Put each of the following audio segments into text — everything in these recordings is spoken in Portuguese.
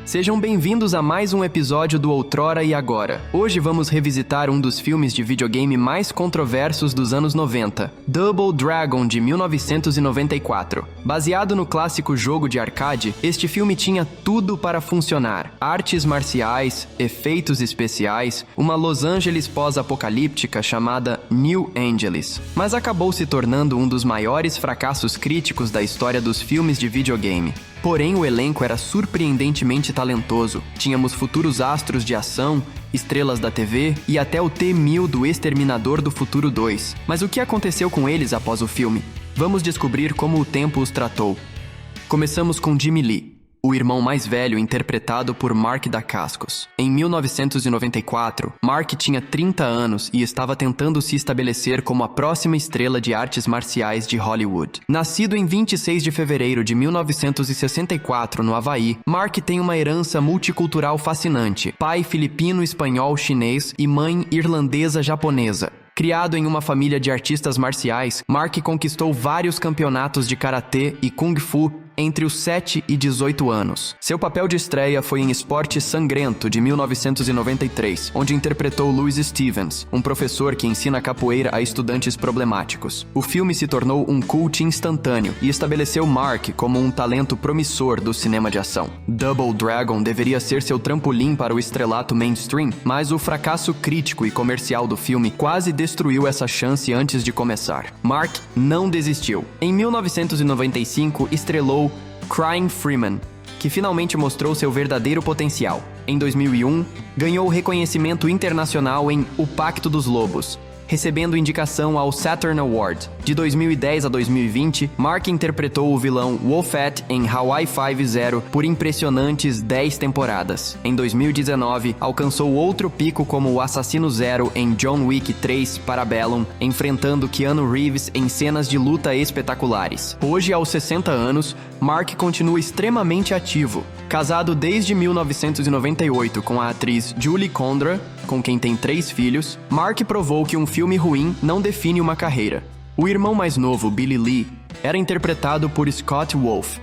Sejam bem-vindos a mais um episódio do Outrora e Agora. Hoje vamos revisitar um dos filmes de videogame mais controversos dos anos 90, Double Dragon, de 1994. Baseado no clássico jogo de arcade, este filme tinha tudo para funcionar. Artes marciais, efeitos especiais, uma Los Angeles pós-apocalíptica chamada New Angeles. Mas acabou se tornando um dos maiores fracassos críticos da história dos filmes de videogame. Porém, o elenco era surpreendentemente talentoso. Tínhamos futuros astros de ação, estrelas da TV e até o T-1000 do Exterminador do Futuro 2. Mas o que aconteceu com eles após o filme? Vamos descobrir como o tempo os tratou. Começamos com Jimmy Lee, o irmão mais velho interpretado por Mark Dacascos. Em 1994, Mark tinha 30 anos e estava tentando se estabelecer como a próxima estrela de artes marciais de Hollywood. Nascido em 26 de fevereiro de 1964 no Havaí, Mark tem uma herança multicultural fascinante: pai filipino-espanhol-chinês e mãe irlandesa-japonesa. Criado em uma família de artistas marciais, Mark conquistou vários campeonatos de karatê e kung fu entre os 7 e 18 anos. Seu papel de estreia foi em Esporte Sangrento, de 1993, onde interpretou Louis Stevens, um professor que ensina capoeira a estudantes problemáticos. O filme se tornou um cult instantâneo e estabeleceu Mark como um talento promissor do cinema de ação. Double Dragon deveria ser seu trampolim para o estrelato mainstream, mas o fracasso crítico e comercial do filme quase destruiu essa chance antes de começar. Mark não desistiu. Em 1995, estrelou Crying Freeman, que finalmente mostrou seu verdadeiro potencial. Em 2001, ganhou reconhecimento internacional em O Pacto dos Lobos, recebendo indicação ao Saturn Award. De 2010 a 2020, Mark interpretou o vilão Wolfett em Hawaii Five-0 por impressionantes 10 temporadas. Em 2019, alcançou outro pico como o Assassino Zero em John Wick 3 Parabellum, enfrentando Keanu Reeves em cenas de luta espetaculares. Hoje, aos 60 anos, Mark continua extremamente ativo. Casado desde 1998 com a atriz Julie Condra, com quem tem 3 filhos, Mark provou que um filme ruim não define uma carreira. O irmão mais novo, Billy Lee, era interpretado por Scott Wolf,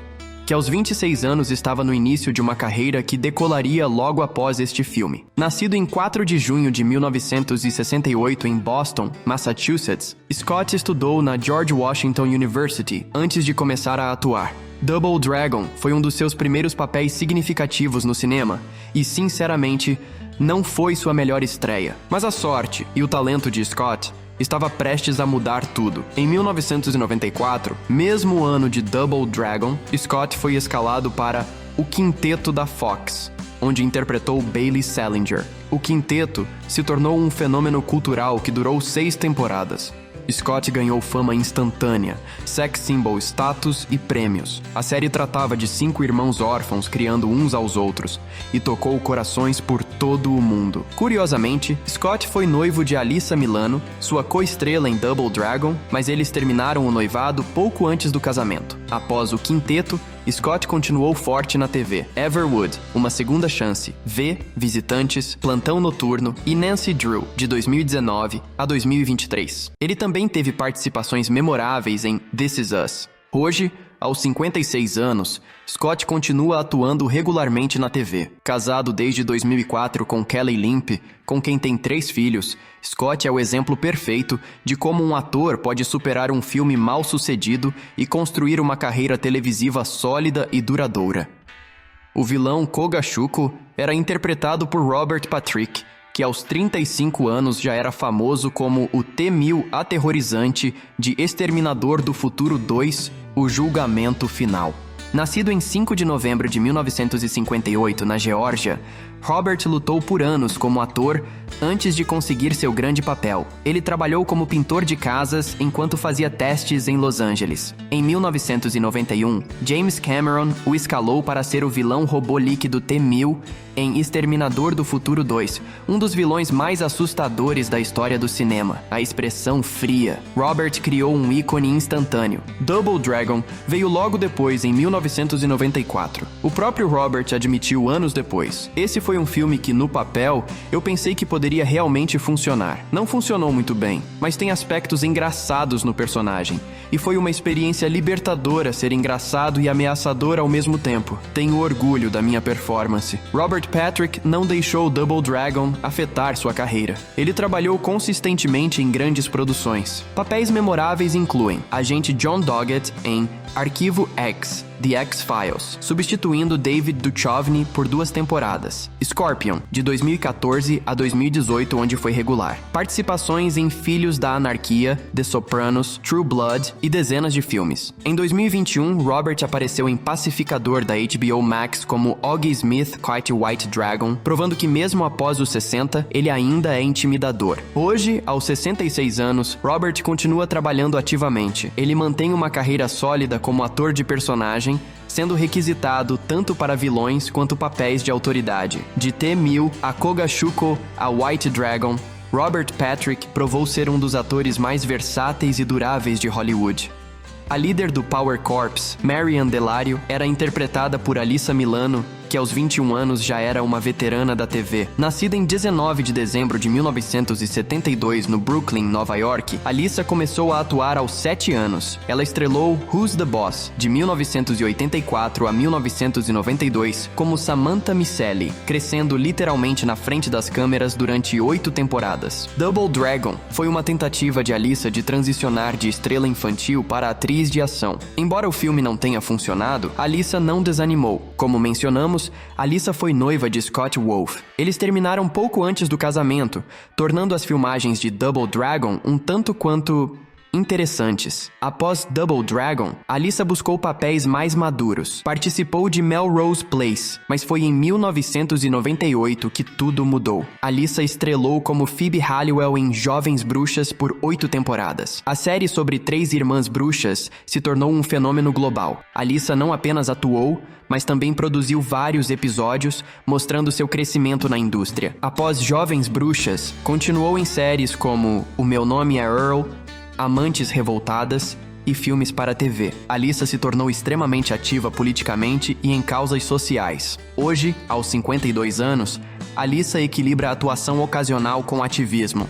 que aos 26 anos estava no início de uma carreira que decolaria logo após este filme. Nascido em 4 de junho de 1968 em Boston, Massachusetts, Scott estudou na George Washington University antes de começar a atuar. Double Dragon foi um dos seus primeiros papéis significativos no cinema e, sinceramente, não foi sua melhor estreia. Mas a sorte e o talento de Scott estava prestes a mudar tudo. Em 1994, mesmo ano de Double Dragon, Scott foi escalado para O Quinteto da Fox, onde interpretou Bailey Salinger. O Quinteto se tornou um fenômeno cultural que durou 6 temporadas. Scott ganhou fama instantânea, sex symbol, status e prêmios. A série tratava de 5 irmãos órfãos criando uns aos outros e tocou corações por todo o mundo. Curiosamente, Scott foi noivo de Alyssa Milano, sua co-estrela em Double Dragon, mas eles terminaram o noivado pouco antes do casamento. Após o Quinteto, Scott continuou forte na TV. Everwood, Uma Segunda Chance, V, Visitantes, Plantão Noturno e Nancy Drew, de 2019 a 2023. Ele também teve participações memoráveis em This Is Us. Hoje, aos 56 anos, Scott continua atuando regularmente na TV. Casado desde 2004 com Kelly Limp, com quem tem 3 filhos, Scott é o exemplo perfeito de como um ator pode superar um filme mal sucedido e construir uma carreira televisiva sólida e duradoura. O vilão Koga Shuko era interpretado por Robert Patrick, que aos 35 anos já era famoso como o T-1000 aterrorizante de Exterminador do Futuro 2, O Julgamento Final. Nascido em 5 de novembro de 1958 na Geórgia, Robert lutou por anos como ator antes de conseguir seu grande papel. Ele trabalhou como pintor de casas enquanto fazia testes em Los Angeles. Em 1991, James Cameron o escalou para ser o vilão robô líquido T-1000 em Exterminador do Futuro 2, um dos vilões mais assustadores da história do cinema. A expressão fria. Robert criou um ícone instantâneo. Double Dragon veio logo depois, em 1992, 1994. O próprio Robert admitiu anos depois: esse foi um filme que, no papel, eu pensei que poderia realmente funcionar. Não funcionou muito bem, mas tem aspectos engraçados no personagem. E foi uma experiência libertadora ser engraçado e ameaçador ao mesmo tempo. Tenho orgulho da minha performance. Robert Patrick não deixou Double Dragon afetar sua carreira. Ele trabalhou consistentemente em grandes produções. Papéis memoráveis incluem agente John Doggett em Arquivo X, The X-Files, substituindo David Duchovny por 2 temporadas. Scorpion, de 2014 a 2018, onde foi regular. Participações em Filhos da Anarquia, The Sopranos, True Blood e dezenas de filmes. Em 2021, Robert apareceu em Pacificador da HBO Max como Oggy Smith Kite White Dragon, provando que mesmo após os 60, ele ainda é intimidador. Hoje, aos 66 anos, Robert continua trabalhando ativamente. Ele mantém uma carreira sólida como ator de personagem, sendo requisitado tanto para vilões quanto papéis de autoridade. De T-1000 a Kogashuko a White Dragon, Robert Patrick provou ser um dos atores mais versáteis e duráveis de Hollywood. A líder do Power Corps, Marian Delario, era interpretada por Alyssa Milano, que aos 21 anos já era uma veterana da TV. Nascida em 19 de dezembro de 1972 no Brooklyn, Nova York, Alyssa começou a atuar aos 7 anos. Ela estrelou Who's the Boss, de 1984 a 1992, como Samantha Micelli, crescendo literalmente na frente das câmeras durante 8 temporadas. Double Dragon foi uma tentativa de Alyssa de transicionar de estrela infantil para atriz de ação. Embora o filme não tenha funcionado, Alyssa não desanimou. Como mencionamos, Alyssa foi noiva de Scott Wolf. Eles terminaram pouco antes do casamento, tornando as filmagens de Double Dragon um tanto quanto interessantes. Após Double Dragon, Alyssa buscou papéis mais maduros. Participou de Melrose Place, mas foi em 1998 que tudo mudou. Alyssa estrelou como Phoebe Halliwell em Jovens Bruxas por 8 temporadas. A série sobre 3 irmãs bruxas se tornou um fenômeno global. Alyssa não apenas atuou, mas também produziu vários episódios, mostrando seu crescimento na indústria. Após Jovens Bruxas, continuou em séries como O Meu Nome é Earl, Amantes Revoltadas e filmes para a TV. Alyssa se tornou extremamente ativa politicamente e em causas sociais. Hoje, aos 52 anos, Alyssa equilibra a atuação ocasional com ativismo.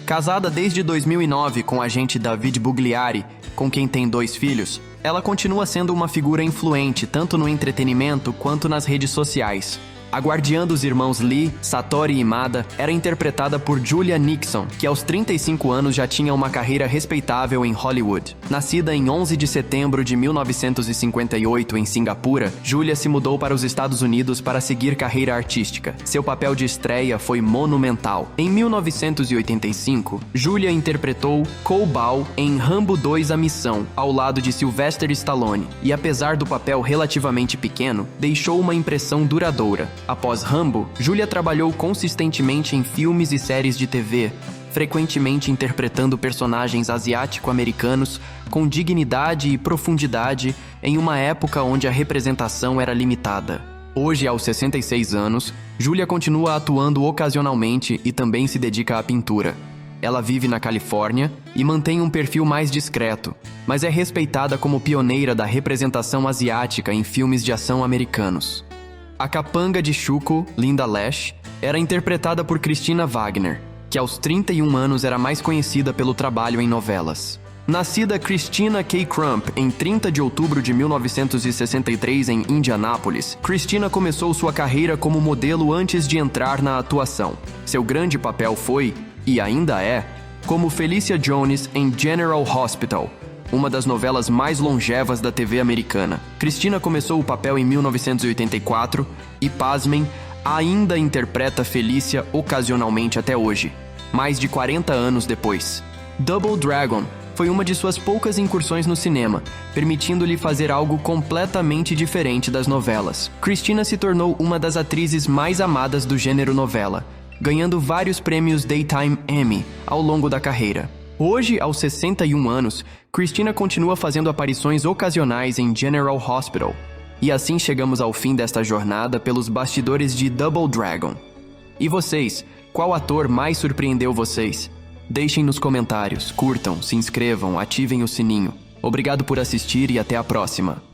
Casada desde 2009 com o agente David Bugliari, com quem tem 2 filhos, ela continua sendo uma figura influente tanto no entretenimento quanto nas redes sociais. A guardiã dos irmãos Lee, Satori Imada, era interpretada por Julia Nixon, que aos 35 anos já tinha uma carreira respeitável em Hollywood. Nascida em 11 de setembro de 1958 em Singapura, Julia se mudou para os Estados Unidos para seguir carreira artística. Seu papel de estreia foi monumental. Em 1985, Julia interpretou Cole Ball em Rambo 2: A Missão, ao lado de Sylvester Stallone, e apesar do papel relativamente pequeno, deixou uma impressão duradoura. Após Rambo, Julia trabalhou consistentemente em filmes e séries de TV, frequentemente interpretando personagens asiático-americanos com dignidade e profundidade em uma época onde a representação era limitada. Hoje, aos 66 anos, Julia continua atuando ocasionalmente e também se dedica à pintura. Ela vive na Califórnia e mantém um perfil mais discreto, mas é respeitada como pioneira da representação asiática em filmes de ação americanos. A capanga de Chuco, Linda Lash, era interpretada por Christina Wagner, que aos 31 anos era mais conhecida pelo trabalho em novelas. Nascida Christina K. Crump em 30 de outubro de 1963 em Indianápolis, Christina começou sua carreira como modelo antes de entrar na atuação. Seu grande papel foi, e ainda é, como Felicia Jones em General Hospital, uma das novelas mais longevas da TV americana. Christina começou o papel em 1984 e, pasmem, ainda interpreta Felícia ocasionalmente até hoje, mais de 40 anos depois. Double Dragon foi uma de suas poucas incursões no cinema, permitindo-lhe fazer algo completamente diferente das novelas. Christina se tornou uma das atrizes mais amadas do gênero novela, ganhando vários prêmios Daytime Emmy ao longo da carreira. Hoje, aos 61 anos, Christina continua fazendo aparições ocasionais em General Hospital. E assim chegamos ao fim desta jornada pelos bastidores de Double Dragon. E vocês, qual ator mais surpreendeu vocês? Deixem nos comentários, curtam, se inscrevam, ativem o sininho. Obrigado por assistir e até a próxima.